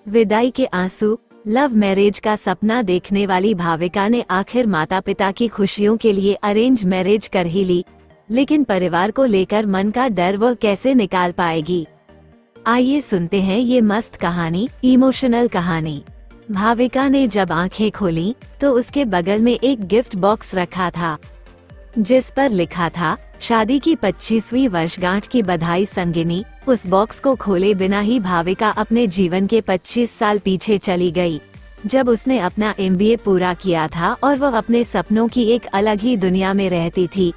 विदाई के आंसू। लव मैरिज का सपना देखने वाली भाविका ने आखिर माता पिता की खुशियों के लिए अरेंज मैरिज कर ही ली, लेकिन परिवार को लेकर मन का डर वह कैसे निकाल पाएगी। आइए सुनते हैं ये मस्त कहानी, इमोशनल कहानी। भाविका ने जब आंखें खोली तो उसके बगल में एक गिफ्ट बॉक्स रखा था, जिस पर लिखा था शादी की 25वीं वर्षगांठ की बधाई संगिनी। उस बॉक्स को खोले बिना ही भाविका अपने जीवन के 25 साल पीछे चली गई, जब उसने अपना MBA पूरा किया था और वह अपने सपनों की एक अलग ही दुनिया में रहती थी।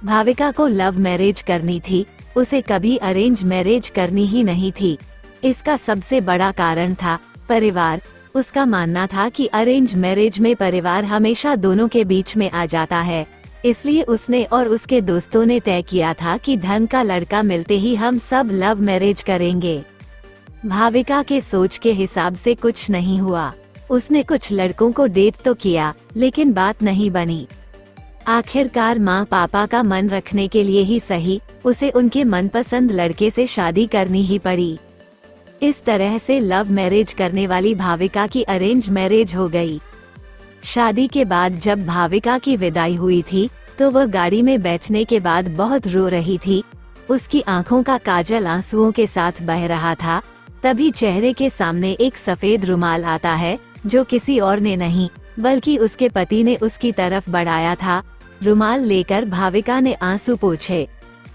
भाविका को लव मैरिज करनी थी, उसे कभी अरेंज मैरिज करनी ही नहीं थी। इसका सबसे बड़ा कारण था परिवार। उसका मानना था कि अरेंज मैरिज में परिवार हमेशा दोनों के बीच में आ जाता है, इसलिए उसने और उसके दोस्तों ने तय किया था कि ढंग का लड़का मिलते ही हम सब लव मैरिज करेंगे। भाविका के सोच के हिसाब से कुछ नहीं हुआ। उसने कुछ लड़कों को डेट तो किया, लेकिन बात नहीं बनी। आखिरकार माँ पापा का मन रखने के लिए ही सही, उसे उनके मनपसंद लड़के से शादी करनी ही पड़ी। इस तरह से लव मैरिज करने वाली भाविका की अरेंज मैरिज हो गई। शादी के बाद जब भाविका की विदाई हुई थी तो वह गाड़ी में बैठने के बाद बहुत रो रही थी। उसकी आंखों का काजल आंसुओं के साथ बह रहा था। तभी चेहरे के सामने एक सफेद रुमाल आता है, जो किसी और ने नहीं बल्कि उसके पति ने उसकी तरफ बढ़ाया था। रुमाल लेकर भाविका ने आंसू पोंछे।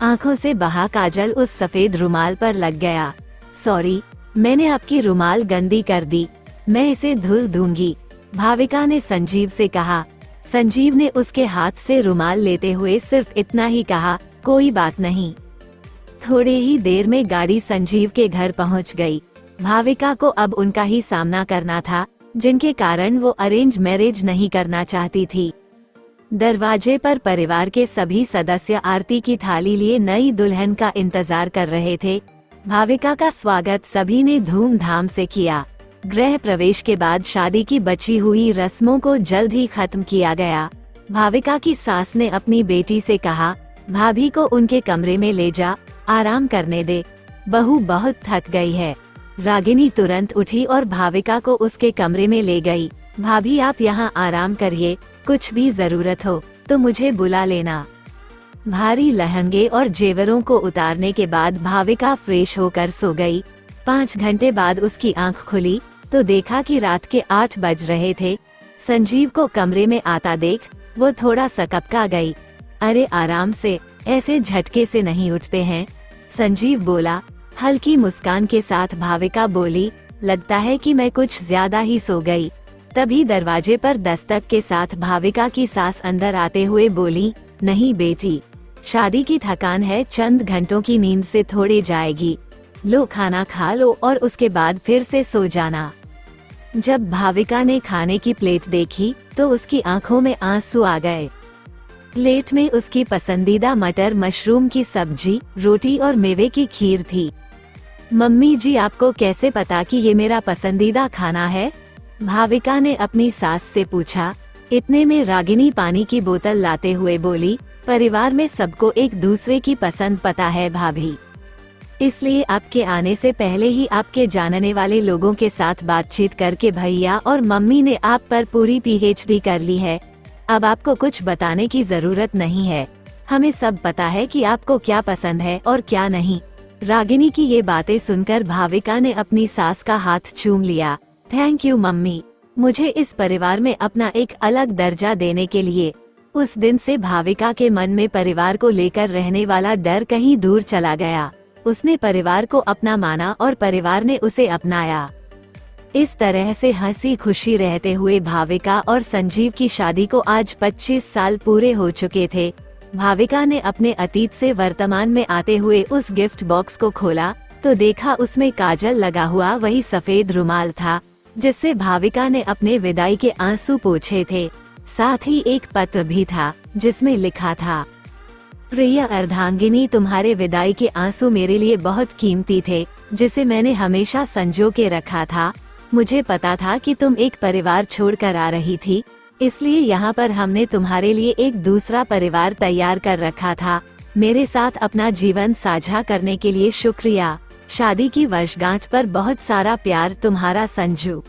आंखों से बहा काजल उस सफेद रुमाल पर लग गया। सॉरी, मैंने आपकी रुमाल गंदी कर दी, मैं इसे धुल दूंगी, भाविका ने संजीव से कहा। संजीव ने उसके हाथ से रुमाल लेते हुए सिर्फ इतना ही कहा, कोई बात नहीं। थोड़े ही देर में गाड़ी संजीव के घर पहुंच गई। भाविका को अब उनका ही सामना करना था, जिनके कारण वो अरेंज मैरिज नहीं करना चाहती थी। दरवाजे पर परिवार के सभी सदस्य आरती की थाली लिए नई दुल्हन का इंतजार कर रहे थे। भाविका का स्वागत सभी ने धूमधाम से किया। गृह प्रवेश के बाद शादी की बची हुई रस्मों को जल्द ही खत्म किया गया। भाविका की सास ने अपनी बेटी से कहा, भाभी को उनके कमरे में ले जा, आराम करने दे, बहू बहुत थक गई है। रागिनी तुरंत उठी और भाविका को उसके कमरे में ले गई। भाभी आप यहाँ आराम करिए, कुछ भी जरूरत हो तो मुझे बुला लेना। भारी लहंगे और जेवरों को उतारने के बाद भाविका फ्रेश होकर सो गई। 5 घंटे बाद उसकी आंख खुली तो देखा कि रात के 8 बज रहे थे। संजीव को कमरे में आता देख वो थोड़ा सकपका गई। अरे आराम से, ऐसे झटके से नहीं उठते हैं, संजीव बोला। हल्की मुस्कान के साथ भाविका बोली, लगता है कि मैं कुछ ज्यादा ही सो गई। तभी दरवाजे पर दस्तक के साथ भाविका की सास अंदर आते हुए बोली, नहीं बेटी, शादी की थकान है, चंद घंटों की नींद से थोड़ी जाएगी, लो खाना खा लो और उसके बाद फिर से सो जाना। जब भाविका ने खाने की प्लेट देखी तो उसकी आंखों में आंसू आ गए। प्लेट में उसकी पसंदीदा मटर मशरूम की सब्जी, रोटी और मेवे की खीर थी। मम्मी जी आपको कैसे पता कि ये मेरा पसंदीदा खाना है? भाविका ने अपनी सास से पूछा। इतने में रागिनी पानी की बोतल लाते हुए बोली, परिवार में सबको एक दूसरे की पसंद पता है भाभी, इसलिए आपके आने से पहले ही आपके जानने वाले लोगों के साथ बातचीत करके भैया और मम्मी ने आप पर पूरी PhD कर ली है। अब आपको कुछ बताने की जरूरत नहीं है, हमें सब पता है कि आपको क्या पसंद है और क्या नहीं। रागिनी की ये बातें सुनकर भाविका ने अपनी सास का हाथ चूम लिया। थैंक यू मम्मी, मुझे इस परिवार में अपना एक अलग दर्जा देने के लिए। उस दिन से भाविका के मन में परिवार को लेकर रहने वाला डर कहीं दूर चला गया। उसने परिवार को अपना माना और परिवार ने उसे अपनाया। इस तरह से हंसी खुशी रहते हुए भाविका और संजीव की शादी को आज 25 साल पूरे हो चुके थे। भाविका ने अपने अतीत से वर्तमान में आते हुए उस गिफ्ट बॉक्स को खोला तो देखा उसमें काजल लगा हुआ वही सफेद रुमाल था, जिससे भाविका ने अपने विदाई के आंसू पोंछे थे। साथ ही एक पत्र भी था जिसमें लिखा था, प्रिय अर्धांगिनी, तुम्हारे विदाई के आंसू मेरे लिए बहुत कीमती थे, जिसे मैंने हमेशा संजो के रखा था। मुझे पता था कि तुम एक परिवार छोड़कर आ रही थी, इसलिए यहाँ पर हमने तुम्हारे लिए एक दूसरा परिवार तैयार कर रखा था। मेरे साथ अपना जीवन साझा करने के लिए शुक्रिया। शादी की वर्षगांठ पर बहुत सारा प्यार, तुम्हारा संजू।